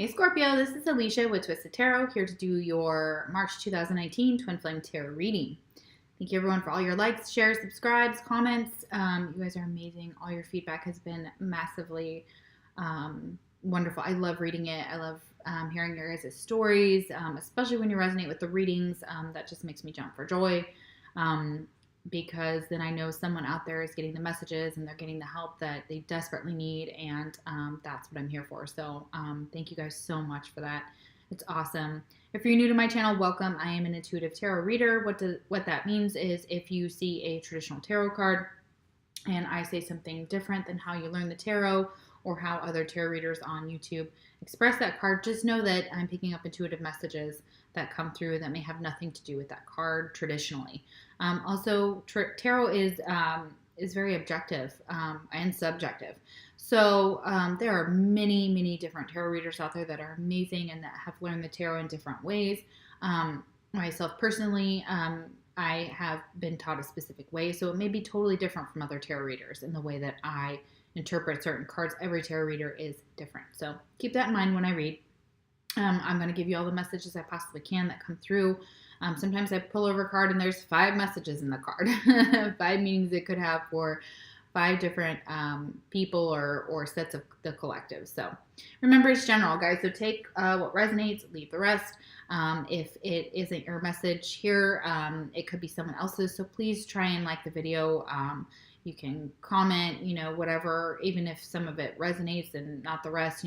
Hey Scorpio, this is Alicia with Twisted Tarot, here to do your March 2019 Twin Flame Tarot reading. Thank you everyone for all your likes, shares, subscribes, comments. You guys are amazing. All your feedback has been massively wonderful. I love reading it. I love hearing your guys' stories, especially when you resonate with the readings. That just makes me jump for joy. Because then I know someone out there is getting the messages and they're getting the help that they desperately need, and that's what I'm here for. So thank you guys so much for that. It's awesome. If you're new to my channel, welcome. I am an intuitive tarot reader. What that means is if you see a traditional tarot card and I say something different than how you learn the tarot or how other tarot readers on YouTube express that card, just know that I'm picking up intuitive messages that come through that may have nothing to do with that card traditionally. Also, tarot is very objective and subjective. So there are many different tarot readers out there that are amazing and that have learned the tarot in different ways. Myself personally, I have been taught a specific way, so it may be totally different from other tarot readers in the way that I interpret certain cards. Every tarot reader is different. So keep that in mind when I read. I'm going to give you all the messages I possibly can that come through. Sometimes I pull over a card and there's 5 messages in the card. 5 meanings it could have for 5 different people or sets of the collective. So remember, it's general, guys. So take what resonates, leave the rest. If it isn't your message here, it could be someone else's. So please try and like the video. You can comment, whatever, even if some of it resonates and not the rest,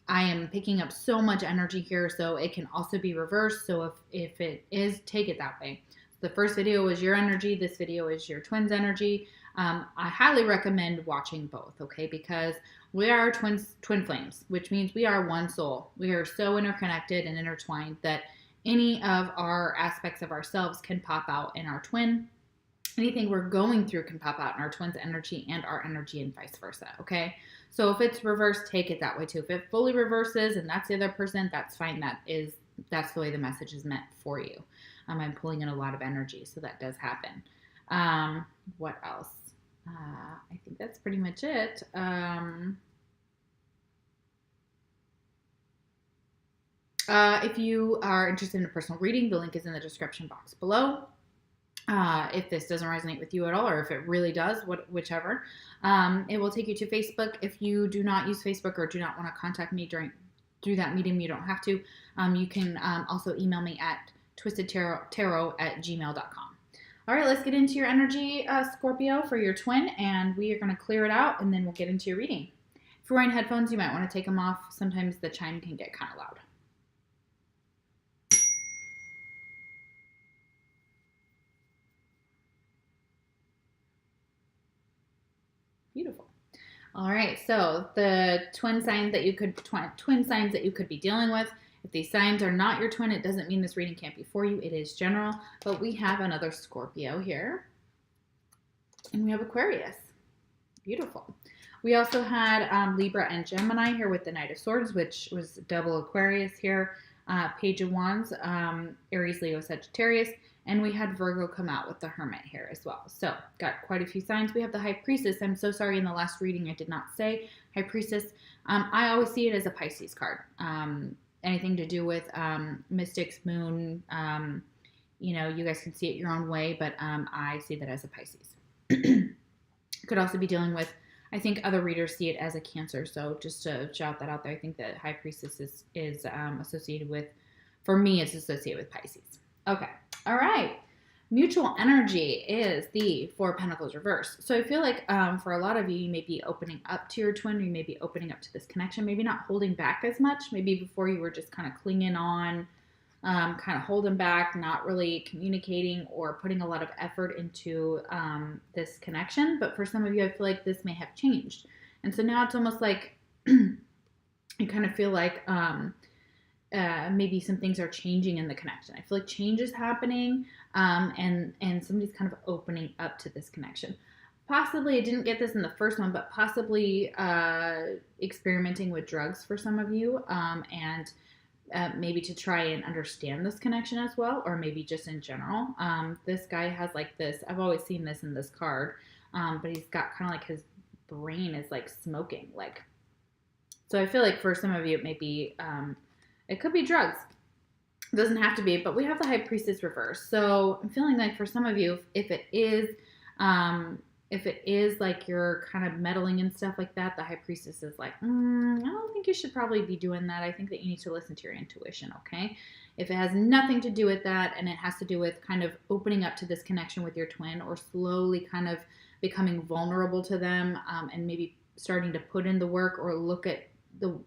I am picking up so much energy here, so it can also be reversed. So if it is, take it that way. The first video is your energy. This video is your twin's energy. I highly recommend watching both, okay? Because we are twin flames, which means we are one soul. We are so interconnected and intertwined that any of our aspects of ourselves can pop out in our twin. Anything we're going through can pop out in our twin's energy and our energy and vice versa, okay? So if it's reversed, take it that way too. If it fully reverses and that's the other person, that's fine. That's the way the message is meant for you. I'm pulling in a lot of energy, so that does happen. What else? I think that's pretty much it. If you are interested in a personal reading, the link is in the description box below. If this doesn't resonate with you at all, or if it really does, whichever, it will take you to Facebook. If you do not use Facebook or do not want to contact me through that medium, you don't have to. You can also email me at twistedtarot@gmail.com. All right, let's get into your energy, Scorpio, for your twin, and we are going to clear it out, and then we'll get into your reading. If you're wearing headphones, you might want to take them off. Sometimes the chime can get kind of loud. Beautiful. All right, so the twin signs that you could be dealing with. If these signs are not your twin, it doesn't mean this reading can't be for you. It is general, but we have another Scorpio here, and we have Aquarius. Beautiful. We also had Libra and Gemini here with the Knight of Swords, which was double Aquarius here. Page of Wands, Aries, Leo, Sagittarius. And we had Virgo come out with the Hermit here as well. So got quite a few signs. We have the High Priestess. I'm so sorry, in the last reading I did not say High Priestess. I always see it as a Pisces card. Anything to do with mystics, moon, you guys can see it your own way, but I see that as a Pisces. Could also be dealing with, I think other readers see it as a Cancer. So just to shout that out there, I think that High Priestess is associated with, for me, it's associated with Pisces. Okay. All right. Mutual energy is the 4 of Pentacles reversed. So I feel like for a lot of you, you may be opening up to your twin, or you may be opening up to this connection, maybe not holding back as much. Maybe before you were just kind of clinging on, kind of holding back, not really communicating or putting a lot of effort into this connection. But for some of you, I feel like this may have changed. And so now it's almost like you kind of feel like maybe some things are changing in the connection. I feel like change is happening, and somebody's kind of opening up to this connection. Possibly, I didn't get this in the first one, but possibly experimenting with drugs for some of you, and maybe to try and understand this connection as well, or maybe just in general. This guy has like this, I've always seen this in this card, but he's got kind of like his brain is like smoking, like So I feel like for some of you, it may be, it could be drugs. It doesn't have to be, but we have the High Priestess reverse. So I'm feeling like for some of you, if it is like you're kind of meddling and stuff like that, the High Priestess is like, I don't think you should probably be doing that. I think that you need to listen to your intuition, okay? If it has nothing to do with that and it has to do with kind of opening up to this connection with your twin or slowly kind of becoming vulnerable to them, and maybe starting to put in the work or look at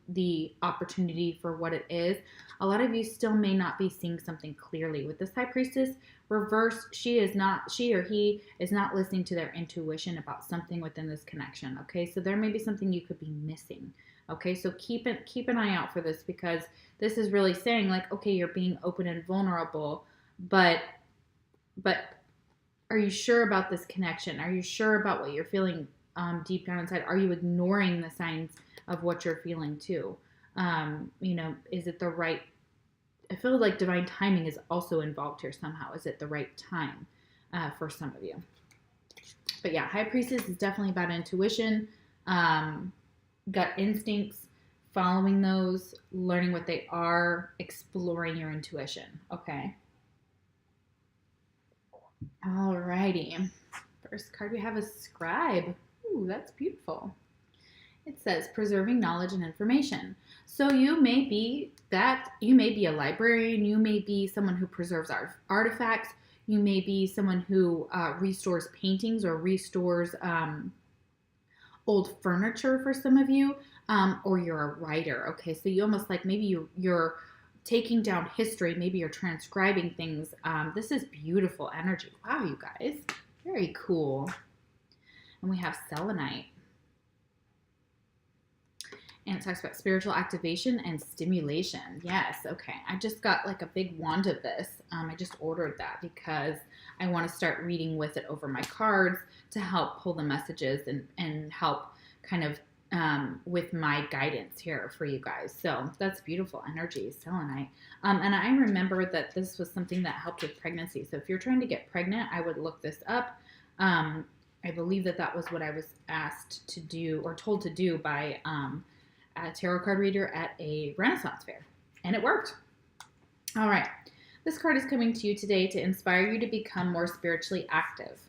the opportunity for what it is, a lot of you still may not be seeing something clearly. With this High Priestess reverse, she or he is not listening to their intuition about something within this connection. Okay, so there may be something you could be missing. Okay, so keep an eye out for this, because this is really saying like, okay, you're being open and vulnerable, but are you sure about this connection? Are you sure about what you're feeling deep down inside? Are you ignoring the signs of what you're feeling too? Is it the right? I feel like divine timing is also involved here somehow. Is it the right time for some of you? But yeah, High Priestess is definitely about intuition, gut instincts, following those, learning what they are, exploring your intuition. Okay. Alrighty. First card we have is Scribe. Ooh, that's beautiful. It says preserving knowledge and information. So you may be a librarian, you may be someone who preserves artifacts, you may be someone who restores paintings or restores old furniture for some of you, or you're a writer. Okay, so you almost like maybe you're taking down history, maybe you're transcribing things. This is beautiful energy. Wow, you guys, very cool. And we have selenite. And it talks about spiritual activation and stimulation. Yes, okay. I just got like a big wand of this. I just ordered that because I want to start reading with it over my cards to help pull the messages and help kind of with my guidance here for you guys. So that's beautiful energy, selenite. And I remember that this was something that helped with pregnancy. So if you're trying to get pregnant, I would look this up. I believe that was what I was asked to do or told to do by a tarot card reader at a Renaissance fair, and it worked. All right, this card is coming to you today to inspire you to become more spiritually active.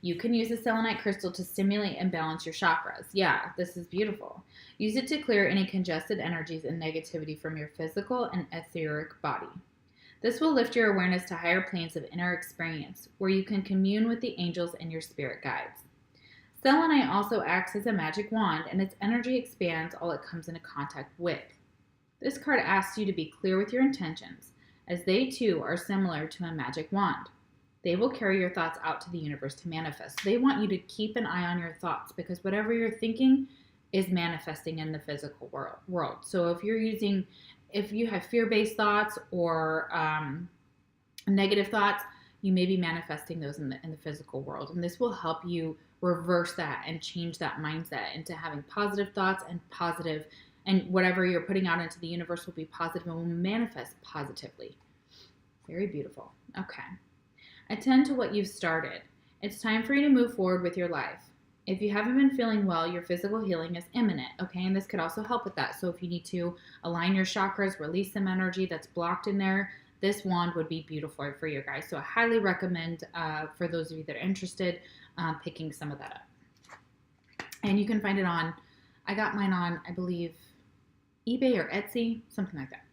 You can use the selenite crystal to stimulate and balance your chakras. Yeah, this is beautiful. Use it to clear any congested energies and negativity from your physical and etheric body. This will lift your awareness to higher planes of inner experience, where you can commune with the angels and your spirit guides. Selenite also acts as a magic wand, and its energy expands all it comes into contact with. This card asks you to be clear with your intentions, as they too are similar to a magic wand. They will carry your thoughts out to the universe to manifest. They want you to keep an eye on your thoughts, because whatever you're thinking is manifesting in the physical world. So if you have fear-based thoughts or negative thoughts, you may be manifesting those in the physical world. And this will help you reverse that and change that mindset into having positive thoughts and whatever you're putting out into the universe will be positive and will manifest positively. Very beautiful. Okay. Attend to what you've started. It's time for you to move forward with your life. If you haven't been feeling well, your physical healing is imminent, okay? And this could also help with that. So if you need to align your chakras, release some energy that's blocked in there, this wand would be beautiful for you guys. So I highly recommend, for those of you that are interested, picking some of that up. And you can find it I got mine on, I believe, eBay or Etsy, something like that.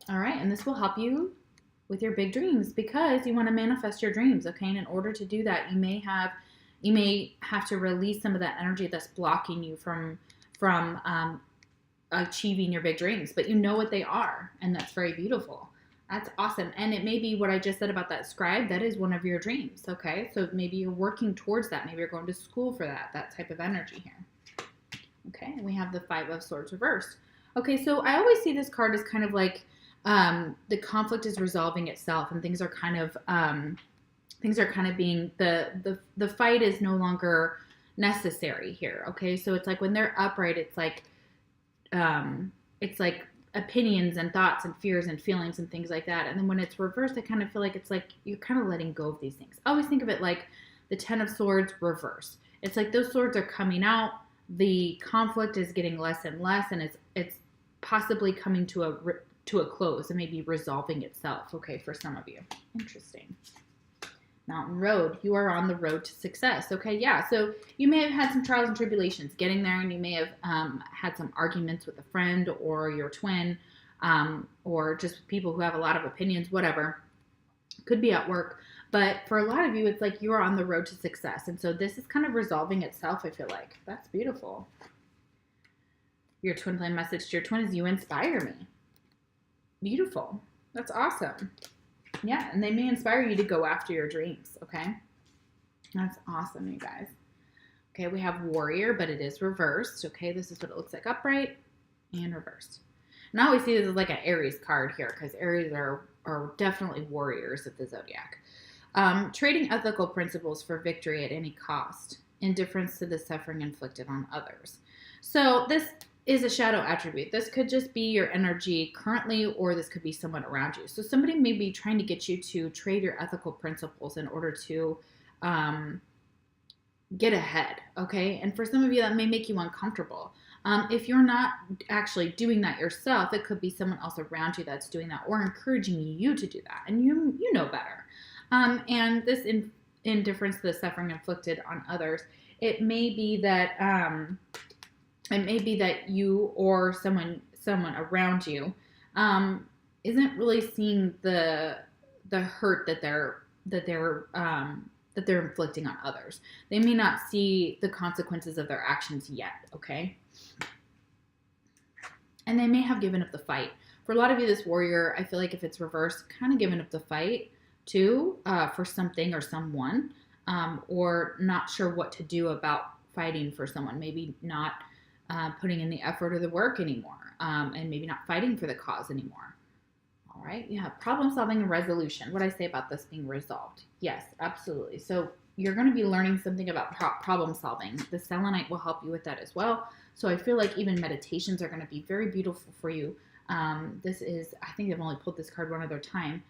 All right, and this will help you with your big dreams, because you want to manifest your dreams, okay? And in order to do that, you may have to release some of that energy that's blocking you from achieving your big dreams, but you know what they are, and that's very beautiful. That's awesome. And it may be what I just said about that scribe. That is one of your dreams, okay? So maybe you're working towards that. Maybe you're going to school for that type of energy here. Okay, and we have the Five of Swords reversed. Okay, so I always see this card as kind of like the conflict is resolving itself, and things are kind of being, the fight is no longer necessary here, okay? So it's like when they're upright, it's like opinions and thoughts and fears and feelings and things like that. And then when it's reversed, I kind of feel like it's like you're kind of letting go of these things. I always think of it like the Ten of Swords reversed. It's like those swords are coming out, the conflict is getting less and less, and it's possibly coming to a close and maybe resolving itself. Okay, for some of you. Interesting. Mountain road. You are on the road to success. Okay, yeah. So you may have had some trials and tribulations getting there, and you may have had some arguments with a friend or your twin, or just people who have a lot of opinions, whatever. Could be at work. But for a lot of you, it's like you're on the road to success. And so this is kind of resolving itself, I feel like. That's beautiful. Your twin flame message to your twin is, you inspire me. Beautiful. That's awesome. Yeah, and they may inspire you to go after your dreams, okay? That's awesome, you guys. Okay, we have warrior, but it is reversed. Okay, this is what it looks like upright and reversed. And I always see this as like an Aries card here, because Aries are definitely warriors of the zodiac. Trading ethical principles for victory at any cost. Indifference to the suffering inflicted on others. So this is a shadow attribute. This could just be your energy currently, or this could be someone around you. So somebody may be trying to get you to trade your ethical principles in order to get ahead, okay? And for some of you, that may make you uncomfortable. If you're not actually doing that yourself, it could be someone else around you that's doing that or encouraging you to do that, and you know better. And this indifference to the suffering inflicted on others, it may be that you or someone around you isn't really seeing the hurt that they're inflicting on others. They may not see the consequences of their actions yet, okay? And they may have given up the fight. For a lot of you, this warrior, I feel like if it's reversed, kind of given up the fight too, for something or someone, or not sure what to do about fighting for someone. Maybe not putting in the effort or the work anymore, and maybe not fighting for the cause anymore. All right, yeah, problem solving and resolution. What do I say about this being resolved? Yes, absolutely. So you're going to be learning something about problem solving. The selenite will help you with that as well. So I feel like even meditations are going to be very beautiful for you. This is, I think I've only pulled this card one other time.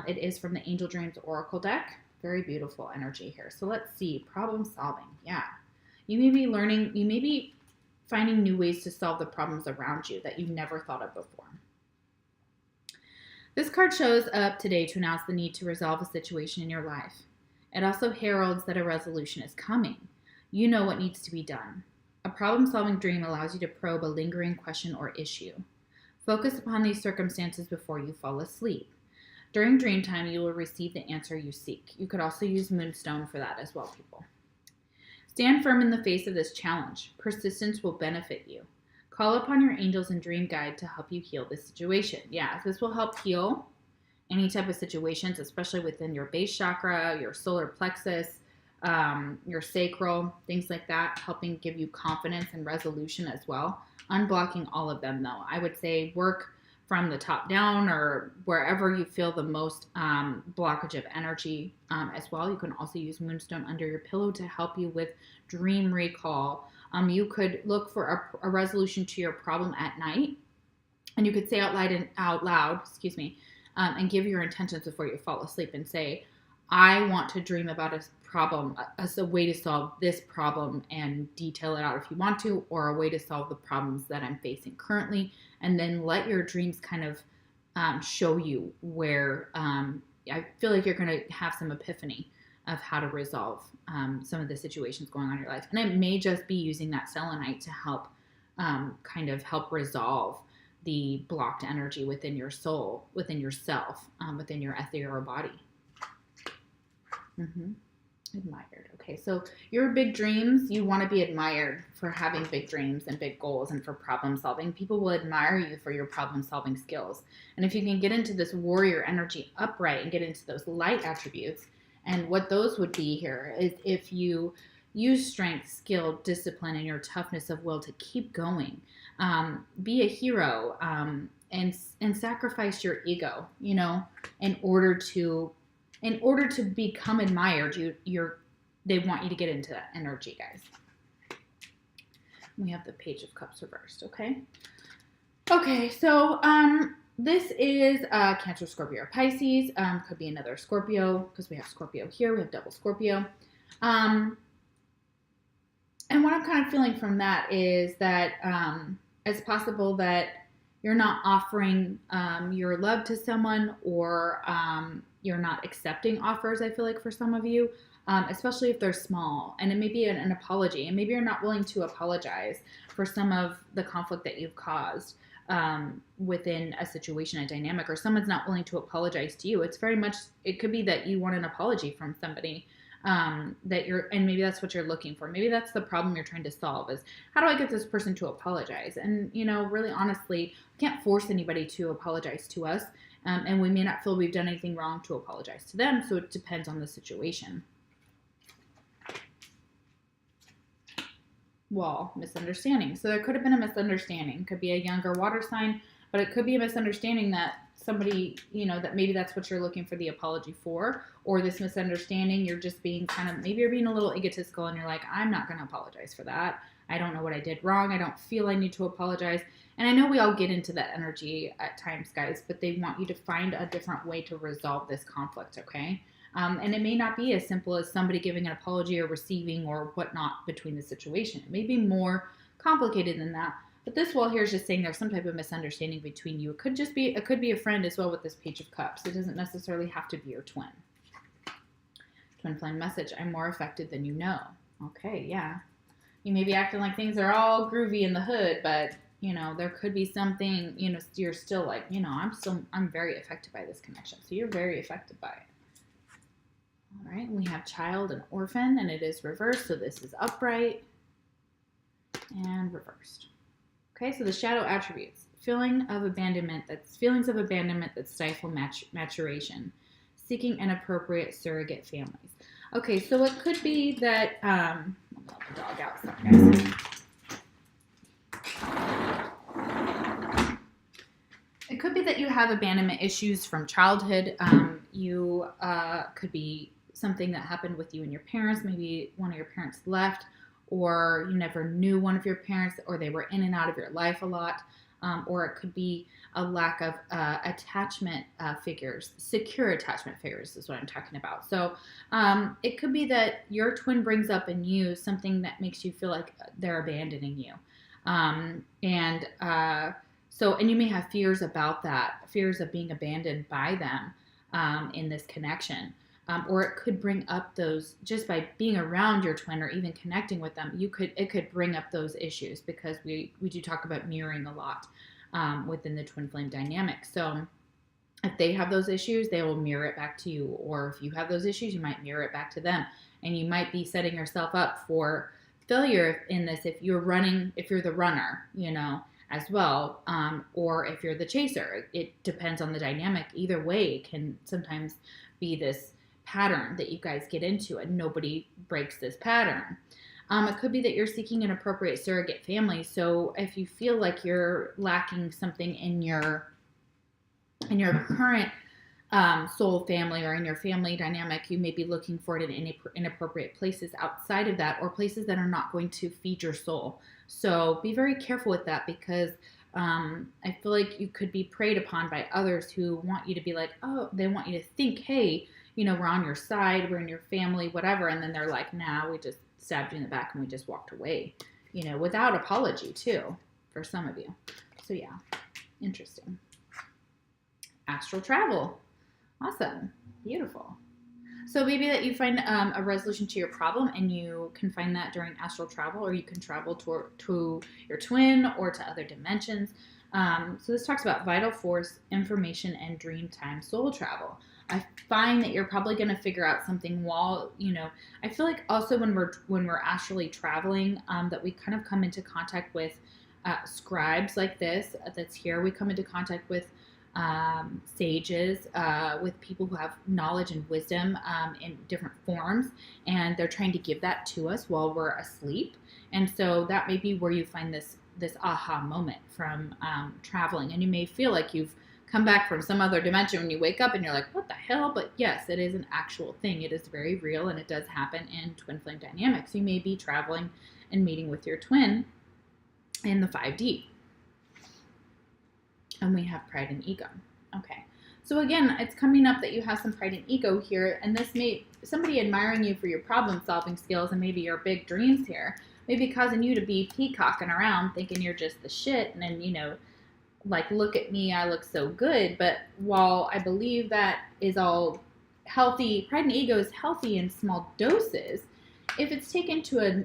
It is from the Angel Dreams Oracle deck. Very beautiful energy here. So let's see, problem solving. Yeah, you may be learning, you may be finding new ways to solve the problems around you that you never thought of before. This card shows up today to announce the need to resolve a situation in your life. It also heralds that a resolution is coming. You know what needs to be done. A problem-solving dream allows you to probe a lingering question or issue. Focus upon these circumstances before you fall asleep. During dream time, you will receive the answer you seek. You could also use Moonstone for that as well, people. Stand firm in the face of this challenge. Persistence will benefit you. Call upon your angels and dream guide to help you heal this situation. Yeah, this will help heal any type of situations, especially within your base chakra, your solar plexus, your sacral, things like that, helping give you confidence and resolution as well. Unblocking all of them, though. I would say work from the top down or wherever you feel the most blockage of energy as well. You can also use Moonstone under your pillow to help you with dream recall. You could look for a resolution to your problem at night, and you could say out loud, and give your intentions before you fall asleep and say, I want to dream about a problem, as a way to solve this problem, and detail it out if you want to, or a way to solve the problems that I'm facing currently. And then let your dreams kind of show you where I feel like you're going to have some epiphany of how to resolve some of the situations going on in your life. And it may just be using that selenite to help kind of help resolve the blocked energy within your soul, within yourself, within your ethereal body. Admired. Okay, so your big dreams, you want to be admired for having big dreams and big goals and for problem solving. People will admire you for your problem solving skills. And if you can get into this warrior energy upright and get into those light attributes, and what those would be here is if you use strength, skill, discipline, and your toughness of will to keep going, be a hero, and sacrifice your ego, in order to become admired. They want you to get into that energy, guys. We have the Page of Cups reversed, okay? Okay, so this is Cancer, Scorpio, or Pisces. Could be another Scorpio, because we have Scorpio here. We have double Scorpio. And And what I'm kind of feeling from that is that it's possible that you're not offering your love to someone, or you're not accepting offers, I feel like, for some of you, especially if they're small. And it may be an apology. And maybe you're not willing to apologize for some of the conflict that you've caused within a situation, a dynamic, or someone's not willing to apologize to you. It's very much, it could be that you want an apology from somebody and maybe that's what you're looking for. Maybe that's the problem you're trying to solve, is how do I get this person to apologize? And, really honestly, we can't force anybody to apologize to us. And we may not feel we've done anything wrong to apologize to them. So it depends on the situation. Wall, misunderstanding. So there could have been a misunderstanding. Could be a younger water sign, but it could be a misunderstanding that somebody, that maybe that's what you're looking for the apology for, or this misunderstanding, you're just being maybe you're being a little egotistical and you're like, I'm not going to apologize for that. I don't know what I did wrong. I don't feel I need to apologize. And I know we all get into that energy at times, guys, but they want you to find a different way to resolve this conflict, okay? And it may not be as simple as somebody giving an apology or receiving or whatnot between the situation. It may be more complicated than that. But this wall here is just saying there's some type of misunderstanding between you. It could be a friend as well with this Page of Cups. It doesn't necessarily have to be your twin. Twin flame message, I'm more affected than you know. Okay, yeah. You may be acting like things are all groovy in the hood, but, there could be something, you're still like, I'm very affected by this connection. So you're very affected by it. All right, we have child and orphan, and it is reversed. So this is upright and reversed. Okay, so the shadow attributes, feelings of abandonment that stifle maturation, seeking inappropriate surrogate families. Okay, so it could be that, let the dog out, sorry guys. It could be that you have abandonment issues from childhood. You could be something that happened with you and your parents. Maybe one of your parents left, or you never knew one of your parents, or they were in and out of your life a lot, or it could be a lack of attachment figures. Secure attachment figures is what I'm talking about. So it could be that your twin brings up in you something that makes you feel like they're abandoning you. And you may have fears about that, fears of being abandoned by them in this connection. Or it could bring up those, just by being around your twin or even connecting with them, it could bring up those issues, because we do talk about mirroring a lot within the twin flame dynamic. So if they have those issues, they will mirror it back to you. Or if you have those issues, you might mirror it back to them. And you might be setting yourself up for failure in this if you're the runner, as well, or if you're the chaser. It depends on the dynamic. Either way, it can sometimes be this pattern that you guys get into, and nobody breaks this pattern. It could be that you're seeking an appropriate surrogate family. So if you feel like you're lacking something in your current soul family or in your family dynamic, you may be looking for it in inappropriate places outside of that, or places that are not going to feed your soul. So be very careful with that, because I feel like you could be preyed upon by others who want you to be like, oh, they want you to think, hey, we're on your side, we're in your family, whatever. And then they're like, nah, we just stabbed you in the back and we just walked away, without apology too, for some of you. So yeah, interesting. Astral travel. Awesome. Beautiful. So maybe that you find a resolution to your problem, and you can find that during astral travel, or you can travel to your twin or to other dimensions. So this talks about vital force, information, and dream time soul travel. I find that you're probably going to figure out something while, I feel like also when we're astrally traveling, that we kind of come into contact with scribes like this, that's here. We come into contact with sages, with people who have knowledge and wisdom in different forms, and they're trying to give that to us while we're asleep. And so that may be where you find this aha moment from traveling. And you may feel like you've come back from some other dimension when you wake up and you're like, what the hell? But yes, it is an actual thing. It is very real, and it does happen in twin flame dynamics. You may be traveling and meeting with your twin in the 5D. And we have pride and ego. Okay. So again, it's coming up that you have some pride and ego here, and this may somebody admiring you for your problem solving skills and maybe your big dreams here. maybe causing you to be peacocking around thinking you're just the shit. And then, you know, like, look at me, I look so good. But while I believe that is all healthy, pride and ego is healthy in small doses. If it's taken to a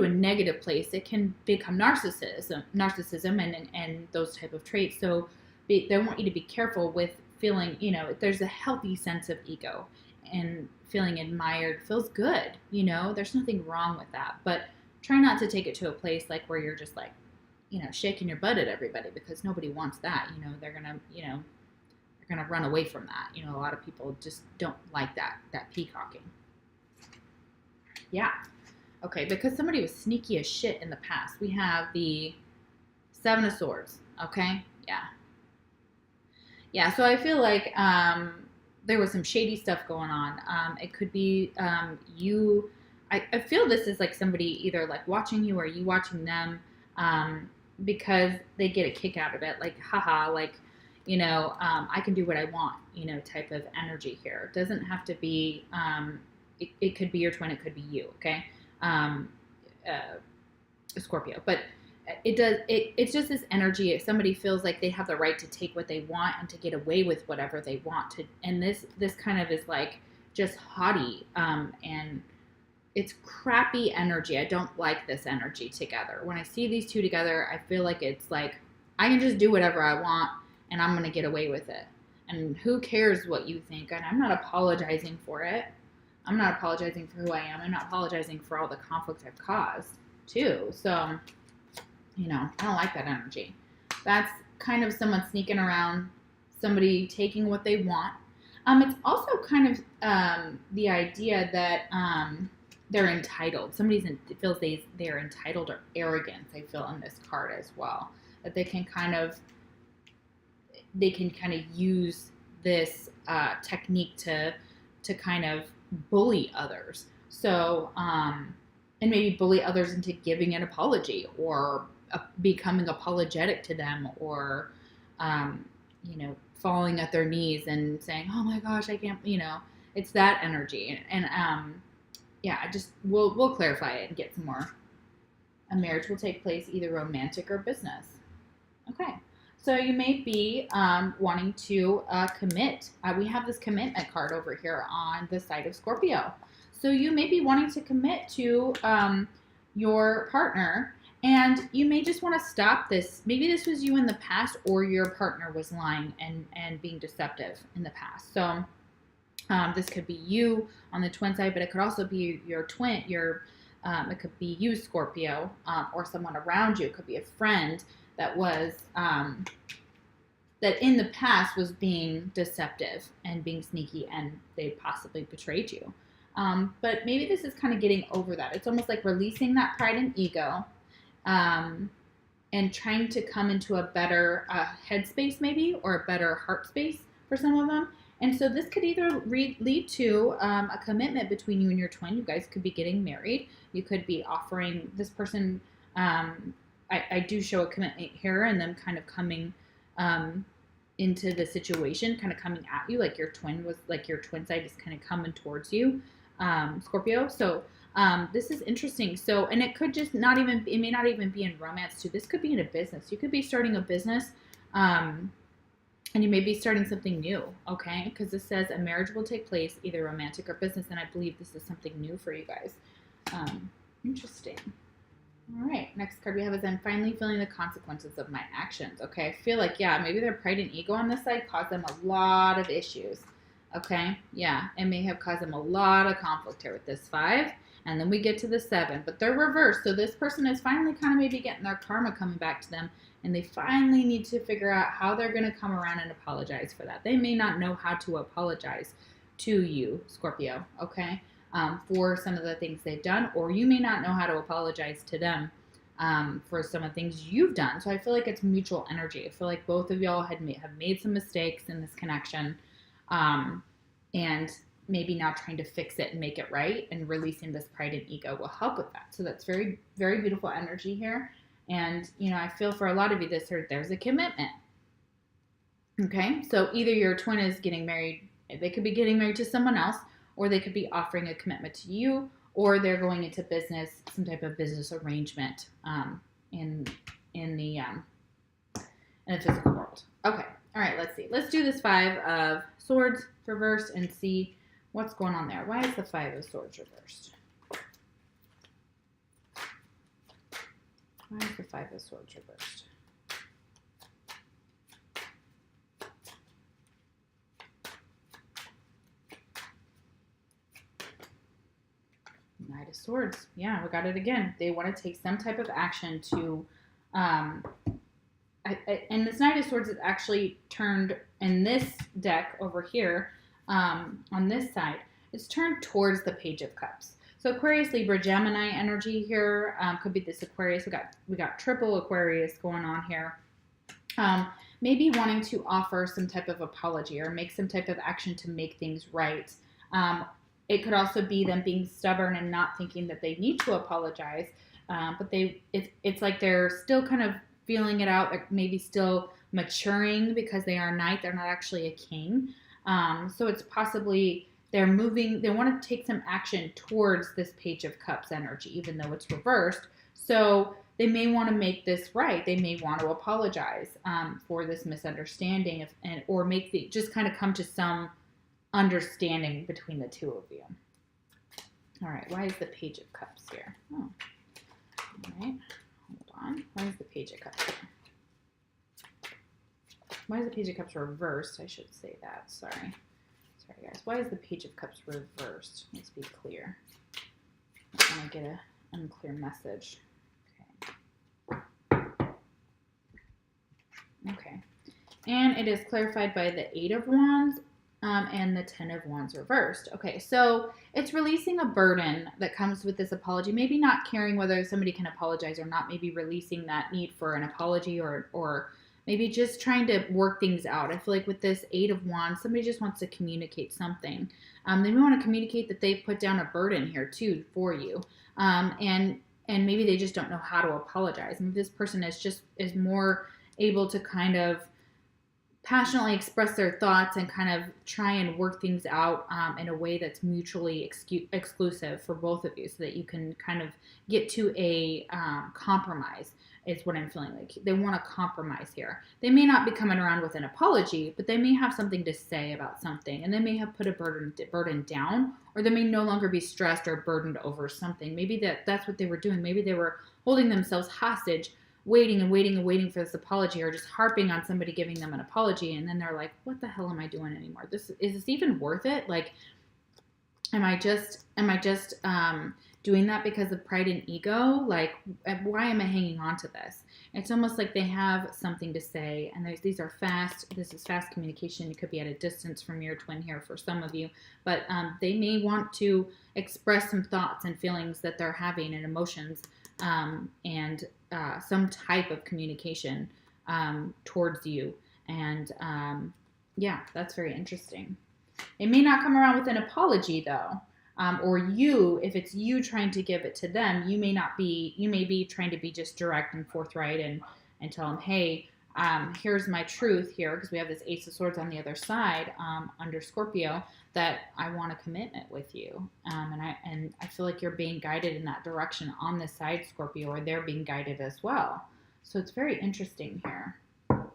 negative place, it can become narcissism and those type of traits. So they want you to be careful with feeling, you know, there's a healthy sense of ego, and feeling admired feels good. You know, there's nothing wrong with that, but try not to take it to a place like where you're just like, you know, shaking your butt at everybody, because nobody wants that. You know, they're gonna run away from that. You know, a lot of people just don't like that peacocking. Yeah. Okay, because somebody was sneaky as shit in the past. We have the Seven of Swords. Okay, yeah. Yeah, so I feel like there was some shady stuff going on. It could be you. I feel this is like somebody either like watching you or you watching them, because they get a kick out of it. Like, haha, like, you know, I can do what I want, you know, type of energy here. It doesn't have to be, it could be your twin, it could be you, okay? Scorpio. But it's just this energy. If somebody feels like they have the right to take what they want and to get away with whatever they want to, and this kind of is like just haughty, and it's crappy energy. I don't like this energy together. When I see these two together, I feel like it's like, I can just do whatever I want and I'm going to get away with it. And who cares what you think? And I'm not apologizing for it. I'm not apologizing for who I am. I'm not apologizing for all the conflict I've caused too. So, you know, I don't like that energy. That's kind of someone sneaking around, somebody taking what they want. It's also kind of the idea that they're entitled. Somebody feels they're entitled or arrogant. I feel in this card as well, that they can kind of use this technique to kind of bully others. So and maybe bully others into giving an apology or becoming apologetic to them, or you know, falling at their knees and saying, "Oh my gosh, I can't," you know, it's that energy. And yeah, we'll clarify it and get some more. A marriage will take place either romantic or business. Okay. So you may be wanting to commit. We have this commitment card over here on the side of Scorpio. So you may be wanting to commit to your partner, and you may just want to stop this. Maybe this was you in the past, or your partner was lying and being deceptive in the past. So this could be you on the twin side, but it could also be your twin. It could be you, Scorpio, or someone around you. It could be a friend that was that in the past was being deceptive and being sneaky, and they possibly betrayed you. But maybe this is kind of getting over that. It's almost like releasing that pride and ego, and trying to come into a better headspace, maybe, or a better heart space for some of them. And so this could either lead to a commitment between you and your twin. You guys could be getting married. You could be offering this person. I do show a commitment here, and them kind of coming into the situation, kind of coming at you, like your twin side is kind of coming towards you, Scorpio. So this is interesting. So, and it could just it may not even be in romance too. This could be in a business. You could be starting a business, and you may be starting something new, okay? Because this says a marriage will take place, either romantic or business, and I believe this is something new for you guys. Interesting. All right, next card we have is I'm finally feeling the consequences of my actions. Okay, I feel like, yeah, maybe their pride and ego on this side caused them a lot of issues. Okay, yeah, it may have caused them a lot of conflict here with this 5. And then we get to the 7, but they're reversed. So this person is finally kind of maybe getting their karma coming back to them, and they finally need to figure out how they're going to come around and apologize for that. They may not know how to apologize to you, Scorpio, okay? For some of the things they've done, or you may not know how to apologize to them for some of the things you've done. So I feel like it's mutual energy. I feel like both of y'all have made some mistakes in this connection, and maybe now trying to fix it and make it right, and releasing this pride and ego will help with that. So that's very, very beautiful energy here. And, you know, I feel for a lot of you, there's a commitment. Okay, so either your twin is getting married, they could be getting married to someone else, or they could be offering a commitment to you, or they're going into business, some type of business arrangement in the physical world. Okay, all right, let's see. Let's do this 5 of Swords reversed and see what's going on there. Why is the 5 of Swords reversed? Why is the 5 of Swords reversed? Knight of Swords. Yeah, we got it again. They want to take some type of action to, and this Knight of Swords is actually turned in this deck over here, on this side. It's turned towards the Page of Cups. So Aquarius, Libra, Gemini energy here could be this Aquarius. We got triple Aquarius going on here. Maybe wanting to offer some type of apology or make some type of action to make things right. It could also be them being stubborn and not thinking that they need to apologize, but it's like they're still kind of feeling it out. They're maybe still maturing because they are a knight. They're not actually a king. So it's possibly they're moving. They want to take some action towards this Page of Cups energy, even though it's reversed. So they may want to make this right. They may want to apologize for this misunderstanding, or just kind of come to some understanding between the two of you. All right, why is the Page of Cups here? Oh, all right, hold on. Why is the Page of Cups here? Why is the Page of Cups reversed? I should say that. Sorry, guys. Why is the Page of Cups reversed? Let's be clear. I don't want to get an unclear message. Okay, and it is clarified by the 8 of Wands. And the 10 of Wands reversed. Okay, so it's releasing a burden that comes with this apology. Maybe not caring whether somebody can apologize or not. Maybe releasing that need for an apology, or maybe just trying to work things out. I feel like with this 8 of Wands, somebody just wants to communicate something. They may want to communicate that they've put down a burden here too for you, and maybe they just don't know how to apologize. And this person is more able to kind of passionately express their thoughts and kind of try and work things out in a way that's mutually exclusive for both of you, so that you can kind of get to a compromise, is what I'm feeling like. They want to compromise here. They may not be coming around with an apology, but they may have something to say about something, and they may have put a burden down, or they may no longer be stressed or burdened over something. Maybe that's what they were doing. Maybe they were holding themselves hostage, waiting and waiting and waiting for this apology, or just harping on somebody giving them an apology, and then they're like, what the hell am I doing anymore? Is this even worth it? Like, am I just doing that because of pride and ego? Like, why am I hanging on to this? It's almost like they have something to say, and this is fast communication. You could be at a distance from your twin here for some of you, but they may want to express some thoughts and feelings that they're having and emotions, and some type of communication towards you. And yeah, that's very interesting. It may not come around with an apology though, or if it's you trying to give it to them, you may be trying to be just direct and forthright and tell them, hey, here's my truth here, because we have this Ace of Swords on the other side under Scorpio, that I want a commitment with you, and I feel like you're being guided in that direction on this side, Scorpio, or they're being guided as well. So it's very interesting here. All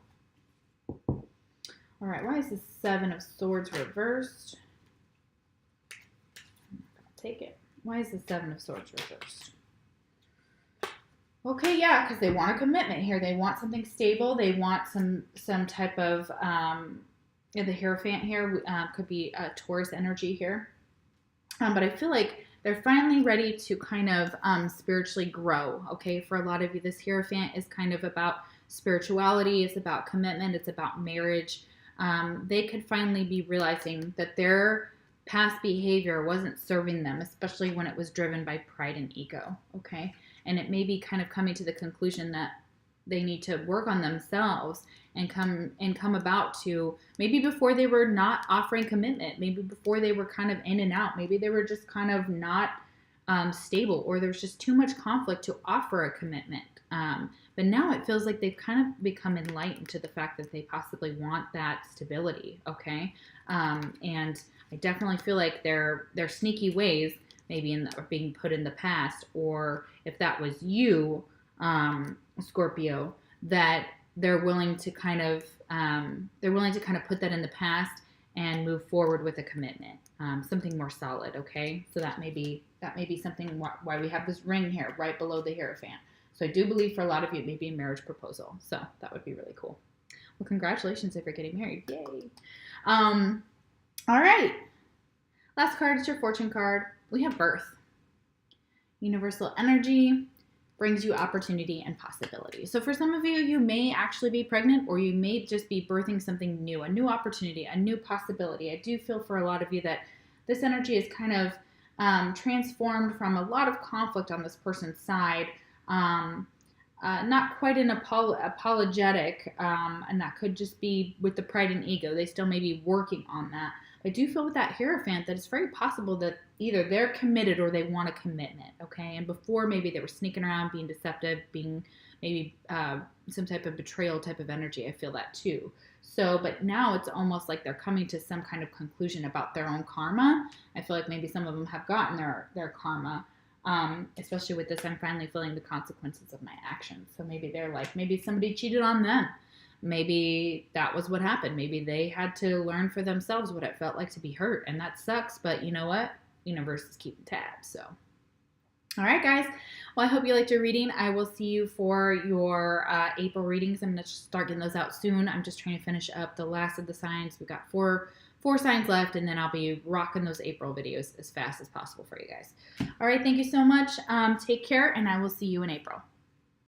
right, why is the 7 of Swords reversed? I'm not gonna take it. Why is the 7 of Swords reversed? Okay, yeah, because they want a commitment here. They want something stable. They want some type of the Hierophant here could be Taurus energy here. But I feel like they're finally ready to kind of spiritually grow, okay? For a lot of you, this Hierophant is kind of about spirituality. It's about commitment. It's about marriage. They could finally be realizing that their past behavior wasn't serving them, especially when it was driven by pride and ego, okay? And it may be kind of coming to the conclusion that they need to work on themselves and come about to, maybe before they were not offering commitment, maybe before they were kind of in and out, maybe they were just kind of not stable, or there's just too much conflict to offer a commitment. But now it feels like they've kind of become enlightened to the fact that they possibly want that stability, okay? And I definitely feel like their sneaky ways maybe being put in the past, or if that was you, Scorpio, that they're willing to kind of put that in the past and move forward with a commitment, something more solid. Okay, so that may be something why we have this ring here right below the Hierophant. So I do believe for a lot of you it may be a marriage proposal. So that would be really cool. Well, congratulations if you're getting married. Yay. All right. Last card is your fortune card. We have birth. Universal energy brings you opportunity and possibility. So for some of you, you may actually be pregnant, or you may just be birthing something new, a new opportunity, a new possibility. I do feel for a lot of you that this energy is kind of transformed from a lot of conflict on this person's side. Not quite an apologetic, and that could just be with the pride and ego. They still may be working on that. I do feel with that Hierophant that it's very possible that either they're committed or they want a commitment, okay? And before, maybe they were sneaking around, being deceptive, being maybe some type of betrayal type of energy. I feel that too. So, but now it's almost like they're coming to some kind of conclusion about their own karma. I feel like maybe some of them have gotten their karma, especially with this, I'm finally feeling the consequences of my actions. So maybe they're like, maybe somebody cheated on them. Maybe that was what happened. Maybe they had to learn for themselves what it felt like to be hurt. And that sucks. But you know what? Universe is keeping tabs. So, all right, guys. Well, I hope you liked your reading. I will see you for your April readings. I'm going to start getting those out soon. I'm just trying to finish up the last of the signs. We've got four signs left, and then I'll be rocking those April videos as fast as possible for you guys. All right. Thank you so much. Take care, and I will see you in April.